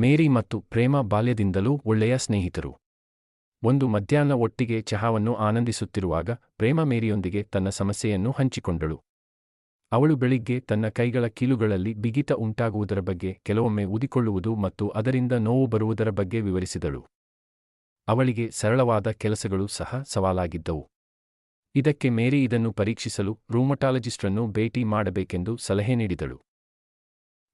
ಮೇರಿ ಮತ್ತು ಪ್ರೇಮ ಬಾಲ್ಯದಿಂದಲೂ ಒಳ್ಳೆಯ ಸ್ನೇಹಿತರು. ಒಂದು ಮಧ್ಯಾಹ್ನ ಒಟ್ಟಿಗೆ ಚಹಾವನ್ನು ಆನಂದಿಸುತ್ತಿರುವಾಗ ಪ್ರೇಮ ಮೇರಿಯೊಂದಿಗೆ ತನ್ನ ಸಮಸ್ಯೆಯನ್ನು ಹಂಚಿಕೊಂಡಳು. ಅವಳು ಬೆಳಿಗ್ಗೆ ತನ್ನ ಕೈಗಳ ಕೀಲುಗಳಲ್ಲಿ ಬಿಗಿತ ಉಂಟಾಗುವುದರ ಬಗ್ಗೆ, ಕೆಲವೊಮ್ಮೆ ಊದಿಕೊಳ್ಳುವುದು ಮತ್ತು ಅದರಿಂದ ನೋವು ಬರುವುದರ ಬಗ್ಗೆ ವಿವರಿಸಿದಳು. ಅವಳಿಗೆ ಸರಳವಾದ ಕೆಲಸಗಳು ಸಹ ಸವಾಲಾಗಿದ್ದವು. ಇದಕ್ಕೆ ಮೇರಿ ಇದನ್ನು ಪರೀಕ್ಷಿಸಲು ರೂಮಟಾಲಜಿಸ್ಟ್ರನ್ನು ಭೇಟಿ ಮಾಡಬೇಕೆಂದು ಸಲಹೆ ನೀಡಿದಳು.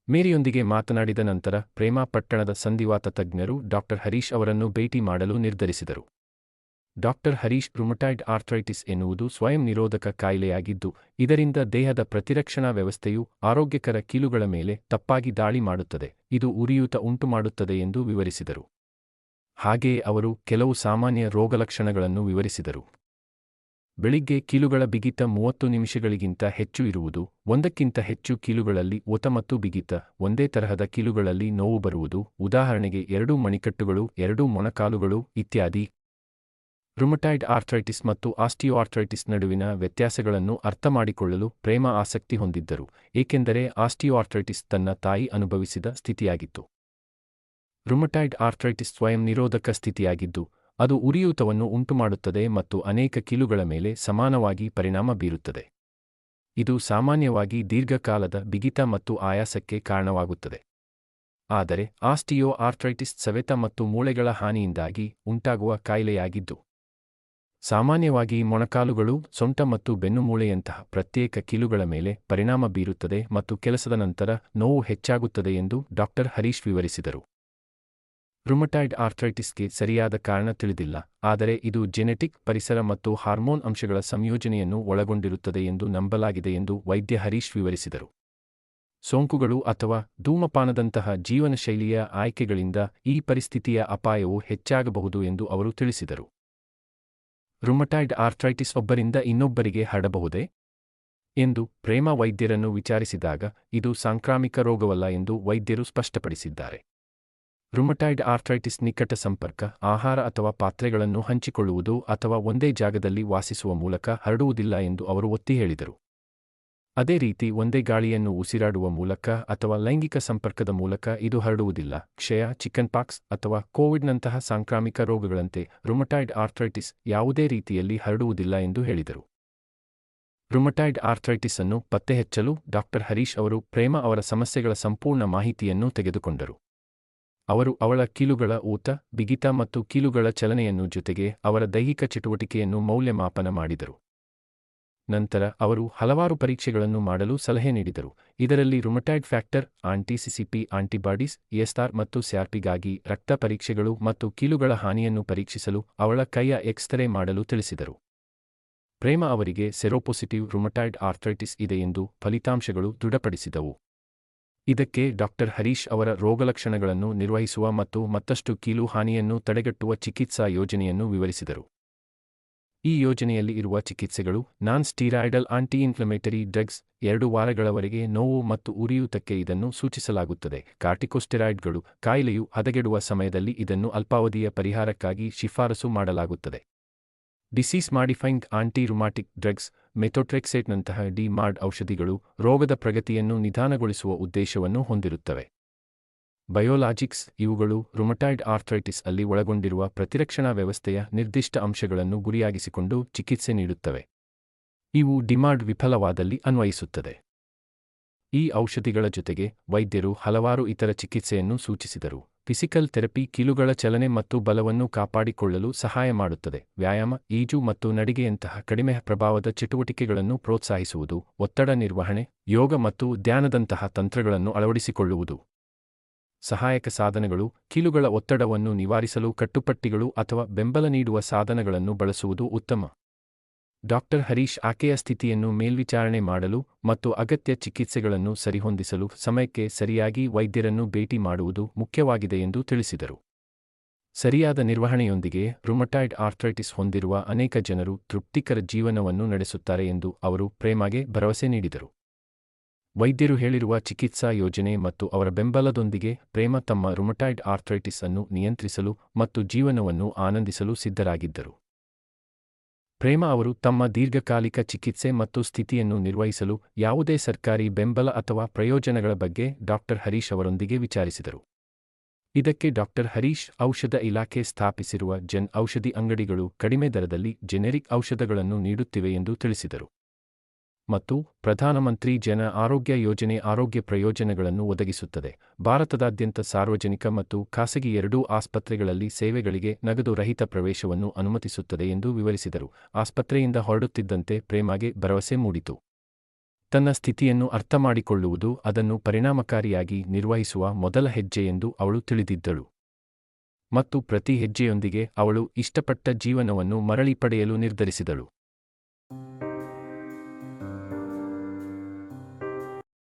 ಮೇರಿಯೊಂದಿಗೆ ಮಾತನಾಡಿದ ನಂತರ ಪ್ರೇಮ ಪಟ್ಟಣದ ಸಂಧಿವಾತ ತಜ್ಞರು ಡಾಕ್ಟರ್ ಹರೀಶ್ ಅವರನ್ನು ಭೇಟಿ ಮಾಡಲು ನಿರ್ಧರಿಸಿದರು. ಡಾಕ್ಟರ್ ಹರೀಶ್ ರುಮಟಾಯ್ಡ್ ಆರ್ಥ್ರೈಟಿಸ್ ಎನ್ನುವುದು ಸ್ವಯಂ ನಿರೋಧಕ ಕಾಯಿಲೆಯಾಗಿದ್ದು, ಇದರಿಂದ ದೇಹದ ಪ್ರತಿರಕ್ಷಣಾ ವ್ಯವಸ್ಥೆಯು ಆರೋಗ್ಯಕರ ಕೀಲುಗಳ ಮೇಲೆ ತಪ್ಪಾಗಿ ದಾಳಿ ಮಾಡುತ್ತದೆ, ಇದು ಉರಿಯೂತ ಉಂಟುಮಾಡುತ್ತದೆ ಎಂದು ವಿವರಿಸಿದರು. ಹಾಗೆಯೇ ಅವರು ಕೆಲವು ಸಾಮಾನ್ಯ ರೋಗಲಕ್ಷಣಗಳನ್ನು ವಿವರಿಸಿದರು. ಬೆಳಿಗ್ಗೆ ಕೀಲುಗಳ ಬಿಗಿತ 30 ನಿಮಿಷಗಳಿಗಿಂತ ಹೆಚ್ಚು ಇರುವುದು, ಒಂದಕ್ಕಿಂತ ಹೆಚ್ಚು ಕೀಲುಗಳಲ್ಲಿ ಒತ್ತ ಮತ್ತು ಬಿಗಿತ, ಒಂದೇ ತರಹದ ಕೀಲುಗಳಲ್ಲಿ ನೋವು ಬರುವುದು, ಉದಾಹರಣೆಗೆ 2 ಮಣಿಕಟ್ಟುಗಳು, 2 ಮೊಣಕಾಲುಗಳು ಇತ್ಯಾದಿ. ರುಮಟಾಯ್ಡ್ ಆರ್ಥ್ರೈಟಿಸ್ ಮತ್ತು ಆಸ್ಟಿಯೋಆರ್ಥ್ರೈಟಿಸ್ ನಡುವಿನ ವ್ಯತ್ಯಾಸಗಳನ್ನು ಅರ್ಥಮಾಡಿಕೊಳ್ಳಲು ಪ್ರೇಮ ಆಸಕ್ತಿ ಹೊಂದಿದ್ದರು, ಏಕೆಂದರೆ ಆಸ್ಟಿಯೋಆರ್ಥ್ರೈಟಿಸ್ ತನ್ನ ತಾಯಿ ಅನುಭವಿಸಿದ ಸ್ಥಿತಿಯಾಗಿತ್ತು. ರುಮಟಾಯ್ಡ್ ಆರ್ಥ್ರೈಟಿಸ್ ಸ್ವಯಂ ನಿರೋಧಕ ಸ್ಥಿತಿಯಾಗಿದ್ದು, ಅದು ಉರಿಯೂತವನ್ನು ಉಂಟುಮಾಡುತ್ತದೆ ಮತ್ತು ಅನೇಕ ಕೀಲುಗಳ ಮೇಲೆ ಸಮಾನವಾಗಿ ಪರಿಣಾಮ ಬೀರುತ್ತದೆ. ಇದು ಸಾಮಾನ್ಯವಾಗಿ ದೀರ್ಘಕಾಲದ ಬಿಗಿತ ಮತ್ತು ಆಯಾಸಕ್ಕೆ ಕಾರಣವಾಗುತ್ತದೆ. ಆದರೆ ಆಸ್ಟಿಯೋ ಆರ್ಥ್ರೈಟಿಸ್ ಸವೆತ ಮತ್ತು ಮೂಳೆಗಳ ಹಾನಿಯಿಂದಾಗಿ ಉಂಟಾಗುವ ಕಾಯಿಲೆಯಾಗಿದ್ದು, ಸಾಮಾನ್ಯವಾಗಿ ಮೊಣಕಾಲುಗಳು, ಸೊಂಟ ಮತ್ತು ಬೆನ್ನುಮೂಳೆಯಂತಹ ಪ್ರತ್ಯೇಕ ಕೀಲುಗಳ ಮೇಲೆ ಪರಿಣಾಮ ಬೀರುತ್ತದೆ ಮತ್ತು ಕೆಲಸದ ನಂತರ ನೋವು ಹೆಚ್ಚಾಗುತ್ತದೆ ಎಂದು ಡಾಕ್ಟರ್ ಹರೀಶ್ ವಿವರಿಸಿದರು. ರುಮಟಾಯ್ಡ್ ಆರ್ಥ್ರೈಟಿಸ್ಗೆ ಸರಿಯಾದ ಕಾರಣ ತಿಳಿದಿಲ್ಲ, ಆದರೆ ಇದು ಜೆನೆಟಿಕ್, ಪರಿಸರ ಮತ್ತು ಹಾರ್ಮೋನ್ ಅಂಶಗಳ ಸಂಯೋಜನೆಯನ್ನು ಒಳಗೊಂಡಿರುತ್ತದೆ ಎಂದು ನಂಬಲಾಗಿದೆ ಎಂದು ವೈದ್ಯ ಹರೀಶ್ ವಿವರಿಸಿದರು. ಸೋಂಕುಗಳು ಅಥವಾ ಧೂಮಪಾನದಂತಹ ಜೀವನಶೈಲಿಯ ಆಯ್ಕೆಗಳಿಂದ ಈ ಪರಿಸ್ಥಿತಿಯ ಅಪಾಯವು ಹೆಚ್ಚಾಗಬಹುದು ಎಂದು ಅವರು ತಿಳಿಸಿದರು. ರುಮಟಾಯ್ಡ್ ಆರ್ಥ್ರೈಟಿಸ್ ಒಬ್ಬರಿಂದ ಇನ್ನೊಬ್ಬರಿಗೆ ಹರಡಬಹುದೇ ಎಂದು ಪ್ರೇಮ ವೈದ್ಯರನ್ನು ವಿಚಾರಿಸಿದಾಗ, ಇದು ಸಾಂಕ್ರಾಮಿಕ ರೋಗವಲ್ಲ ಎಂದು ವೈದ್ಯರು ಸ್ಪಷ್ಟಪಡಿಸಿದ್ದಾರೆ. ರುಮಟಾಯ್ಡ್ ಆರ್ಥ್ರೈಟಿಸ್ ನಿಕಟ ಸಂಪರ್ಕ, ಆಹಾರ ಅಥವಾ ಪಾತ್ರೆಗಳನ್ನು ಹಂಚಿಕೊಳ್ಳುವುದು ಅಥವಾ ಒಂದೇ ಜಾಗದಲ್ಲಿ ವಾಸಿಸುವ ಮೂಲಕ ಹರಡುವುದಿಲ್ಲ ಎಂದು ಅವರು ಒತ್ತಿ ಹೇಳಿದರು. ಅದೇ ರೀತಿ ಒಂದೇ ಗಾಳಿಯನ್ನು ಉಸಿರಾಡುವ ಮೂಲಕ ಅಥವಾ ಲೈಂಗಿಕ ಸಂಪರ್ಕದ ಮೂಲಕ ಇದು ಹರಡುವುದಿಲ್ಲ. ಕ್ಷಯ, ಚಿಕನ್ಪಾಕ್ಸ್ ಅಥವಾ ಕೋವಿಡ್ನಂತಹ ಸಾಂಕ್ರಾಮಿಕ ರೋಗಗಳಂತೆ ರುಮಟಾಯ್ಡ್ ಆರ್ಥ್ರೈಟಿಸ್ ಯಾವುದೇ ರೀತಿಯಲ್ಲಿ ಹರಡುವುದಿಲ್ಲ ಎಂದು ಹೇಳಿದರು. ರುಮಟಾಯ್ಡ್ ಆರ್ಥ್ರೈಟಿಸ್ ಅನ್ನು ಪತ್ತೆಹಚ್ಚಲು ಡಾಕ್ಟರ್ ಹರೀಶ್ ಅವರು ಪ್ರೇಮ ಅವರ ಸಮಸ್ಯೆಗಳ ಸಂಪೂರ್ಣ ಮಾಹಿತಿಯನ್ನು ತೆಗೆದುಕೊಂಡರು. ಅವರು ಅವಳ ಕೀಲುಗಳ ಊತ, ಬಿಗಿತ ಮತ್ತು ಕೀಲುಗಳ ಚಲನೆಯನ್ನು ಜೊತೆಗೆ ಅವರ ದೈಹಿಕ ಚಟುವಟಿಕೆಯನ್ನು ಮೌಲ್ಯಮಾಪನ ಮಾಡಿದರು. ನಂತರ ಅವರು ಹಲವಾರು ಪರೀಕ್ಷೆಗಳನ್ನು ಮಾಡಲು ಸಲಹೆ ನೀಡಿದರು, ಇದರಲ್ಲಿ rheumatoid factor, aunty-CCP antibodies, ESR ಮತ್ತು CRPಗಾಗಿ ರಕ್ತ ಪರೀಕ್ಷೆಗಳು ಮತ್ತು ಕೀಲುಗಳ ಹಾನಿಯನ್ನು ಪರೀಕ್ಷಿಸಲು ಅವಳ ಕೈಯ ಎಕ್ಸ್-ರೇ ಮಾಡಲು ತಿಳಿಸಿದರು. ಪ್ರೇಮ ಅವರಿಗೆ ಸೆರೋಪೊಸಿಟಿವ್ ರುಮಟಾಯ್ಡ್ ಆರ್ಥ್ರೈಟಿಸ್ ಇದೆ ಎಂದು ಫಲಿತಾಂಶಗಳು ದೃಢಪಡಿಸಿದವು. ಇದಕ್ಕೆ ಡಾಕ್ಟರ್ ಹರೀಶ್ ಅವರ ರೋಗಲಕ್ಷಣಗಳನ್ನು ನಿರ್ವಹಿಸುವ ಮತ್ತು ಮತ್ತಷ್ಟು ಕೀಲು ಹಾನಿಯನ್ನು ತಡೆಗಟ್ಟುವ ಚಿಕಿತ್ಸಾ ಯೋಜನೆಯನ್ನು ವಿವರಿಸಿದರು. ಈ ಯೋಜನೆಯಲ್ಲಿ ಇರುವ ಚಿಕಿತ್ಸೆಗಳು ನಾನ್ ಸ್ಟೀರಾಯ್ಡಲ್ ಆಂಟಿ-ಇನ್ಫ್ಲಮೇಟರಿ ಡ್ರಗ್ಸ್, 2 ವಾರಗಳವರೆಗೆ ನೋವು ಮತ್ತು ಉರಿಯೂತಕ್ಕೆ ಇದನ್ನು ಸೂಚಿಸಲಾಗುತ್ತದೆ. ಕಾರ್ಟಿಕೋಸ್ಟೆರಾಯ್ಡ್ಗಳು, ಕಾಯಿಲೆಯು ಹದಗೆಡುವ ಸಮಯದಲ್ಲಿ ಇದನ್ನು ಅಲ್ಪಾವಧಿಯ ಪರಿಹಾರಕ್ಕಾಗಿ ಶಿಫಾರಸು ಮಾಡಲಾಗುತ್ತದೆ. ಡಿಸೀಸ್ ಮಾಡಿಫೈಯಿಂಗ್ ಆಂಟಿ-ರುಮಾಟಿಕ್ ಡ್ರಗ್ಸ್, ಮೆಥೋಟ್ರೆಕ್ಸೇಟ್ನಂತಹ ಡಿ-ಮಾರ್ಡ್ ಔಷಧಿಗಳು ರೋಗದ ಪ್ರಗತಿಯನ್ನು ನಿಧಾನಗೊಳಿಸುವ ಉದ್ದೇಶವನ್ನು ಹೊಂದಿರುತ್ತವೆ. ಬಯೋಲಾಜಿಕ್ಸ್, ಇವುಗಳು ರುಮಟಾಯ್ಡ್ ಆರ್ಥ್ರೈಟಿಸ್ ಅಲ್ಲಿ ಒಳಗೊಂಡಿರುವ ಪ್ರತಿರಕ್ಷಣಾ ವ್ಯವಸ್ಥೆಯ ನಿರ್ದಿಷ್ಟ ಅಂಶಗಳನ್ನು ಗುರಿಯಾಗಿಸಿಕೊಂಡು ಚಿಕಿತ್ಸೆ ನೀಡುತ್ತವೆ. ಇವು ಡಿಮಾರ್ಡ್ ವಿಫಲವಾದಲ್ಲಿ ಅನ್ವಯಿಸುತ್ತದೆ. ಈ ಔಷಧಿಗಳ ಜೊತೆಗೆ ವೈದ್ಯರು ಹಲವಾರು ಇತರ ಚಿಕಿತ್ಸೆಯನ್ನು ಸೂಚಿಸಿದರು. ಫಿಸಿಕಲ್ ಥೆರಪಿ ಕೀಲುಗಳ ಚಲನೆ ಮತ್ತು ಬಲವನ್ನು ಕಾಪಾಡಿಕೊಳ್ಳಲು ಸಹಾಯ ಮಾಡುತ್ತದೆ. ವ್ಯಾಯಾಮ, ಈಜು ಮತ್ತು ನಡಿಗೆಯಂತಹ ಕಡಿಮೆ ಪ್ರಭಾವದ ಚಟುವಟಿಕೆಗಳನ್ನು ಪ್ರೋತ್ಸಾಹಿಸುವುದು, ಒತ್ತಡ ನಿರ್ವಹಣೆ, ಯೋಗ ಮತ್ತು ಧ್ಯಾನದಂತಹ ತಂತ್ರಗಳನ್ನು ಅಳವಡಿಸಿಕೊಳ್ಳುವುದು. ಸಹಾಯಕ ಸಾಧನಗಳು, ಕೀಲುಗಳ ಒತ್ತಡವನ್ನು ನಿವಾರಿಸಲು ಕಟ್ಟುಪಟ್ಟಿಗಳು ಅಥವಾ ಬೆಂಬಲ ನೀಡುವ ಸಾಧನಗಳನ್ನು ಬಳಸುವುದು ಉತ್ತಮ. ಡಾಕ್ಟರ್ ಹರೀಶ್ ಆಕೆಯ ಸ್ಥಿತಿಯನ್ನು ಮೇಲ್ವಿಚಾರಣೆ ಮಾಡಲು ಮತ್ತು ಅಗತ್ಯ ಚಿಕಿತ್ಸೆಗಳನ್ನು ಸರಿಹೊಂದಿಸಲು ಸಮಯಕ್ಕೆ ಸರಿಯಾಗಿ ವೈದ್ಯರನ್ನು ಭೇಟಿ ಮಾಡುವುದು ಮುಖ್ಯವಾಗಿದೆ ಎಂದು ತಿಳಿಸಿದರು. ಸರಿಯಾದ ನಿರ್ವಹಣೆಯೊಂದಿಗೆ ರುಮಟಾಯ್ಡ್ ಆರ್ಥ್ರೈಟಿಸ್ ಹೊಂದಿರುವ ಅನೇಕ ಜನರು ತೃಪ್ತಿಕರ ಜೀವನವನ್ನು ನಡೆಸುತ್ತಾರೆ ಎಂದು ಅವರು ಪ್ರೇಮಗೆ ಭರವಸೆ ನೀಡಿದರು. ವೈದ್ಯರು ಹೇಳಿರುವ ಚಿಕಿತ್ಸಾ ಯೋಜನೆ ಮತ್ತು ಅವರ ಬೆಂಬಲದೊಂದಿಗೆ ಪ್ರೇಮ ತಮ್ಮ ರುಮಟಾಯ್ಡ್ ಆರ್ಥ್ರೈಟಿಸ್ ಅನ್ನು ನಿಯಂತ್ರಿಸಲು ಮತ್ತು ಜೀವನವನ್ನು ಆನಂದಿಸಲು ಸಿದ್ಧರಾಗಿದ್ದರು. ಪ್ರೇಮ ಅವರು ತಮ್ಮ ದೀರ್ಘಕಾಲಿಕ ಚಿಕಿತ್ಸೆ ಮತ್ತು ಸ್ಥಿತಿಯನ್ನು ನಿರ್ವಹಿಸಲು ಯಾವುದೇ ಸರ್ಕಾರಿ ಬೆಂಬಲ ಅಥವಾ ಪ್ರಯೋಜನಗಳ ಬಗ್ಗೆ ಡಾಕ್ಟರ್ ಹರೀಶ್ ಅವರೊಂದಿಗೆ ವಿಚಾರಿಸಿದರು. ಇದಕ್ಕೆ ಡಾಕ್ಟರ್ ಹರೀಶ್ ಔಷಧ ಇಲಾಖೆ ಸ್ಥಾಪಿಸಿರುವ ಜನ್ ಔಷಧಿ ಅಂಗಡಿಗಳು ಕಡಿಮೆ ದರದಲ್ಲಿ ಜೆನೆರಿಕ್ ಔಷಧಗಳನ್ನು ನೀಡುತ್ತಿವೆ ಎಂದು ತಿಳಿಸಿದರು. ಮತ್ತು ಪ್ರಧಾನಮಂತ್ರಿ ಜನ ಆರೋಗ್ಯ ಯೋಜನೆ ಆರೋಗ್ಯ ಪ್ರಯೋಜನಗಳನ್ನು ಒದಗಿಸುತ್ತದೆ. ಭಾರತದಾದ್ಯಂತ ಸಾರ್ವಜನಿಕ ಮತ್ತು ಖಾಸಗಿ ಎರಡೂ ಆಸ್ಪತ್ರೆಗಳಲ್ಲಿ ಸೇವೆಗಳಿಗೆ ನಗದು ರಹಿತ ಪ್ರವೇಶವನ್ನು ಅನುಮತಿಸುತ್ತದೆ ಎಂದು ವಿವರಿಸಿದರು. ಆಸ್ಪತ್ರೆಯಿಂದ ಹೊರಡುತ್ತಿದ್ದಂತೆ ಪ್ರೇಮಗೆ ಭರವಸೆ ಮೂಡಿತು. ತನ್ನ ಸ್ಥಿತಿಯನ್ನು ಅರ್ಥಮಾಡಿಕೊಳ್ಳುವುದು ಅದನ್ನು ಪರಿಣಾಮಕಾರಿಯಾಗಿ ನಿರ್ವಹಿಸುವ ಮೊದಲ ಹೆಜ್ಜೆ ಎಂದು ಅವಳು ತಿಳಿದಿದ್ದಳು. ಮತ್ತು ಪ್ರತಿ ಹೆಜ್ಜೆಯೊಂದಿಗೆ ಅವಳು ಇಷ್ಟಪಟ್ಟ ಜೀವನವನ್ನು ಮರಳಿ ಪಡೆಯಲು ನಿರ್ಧರಿಸಿದಳು.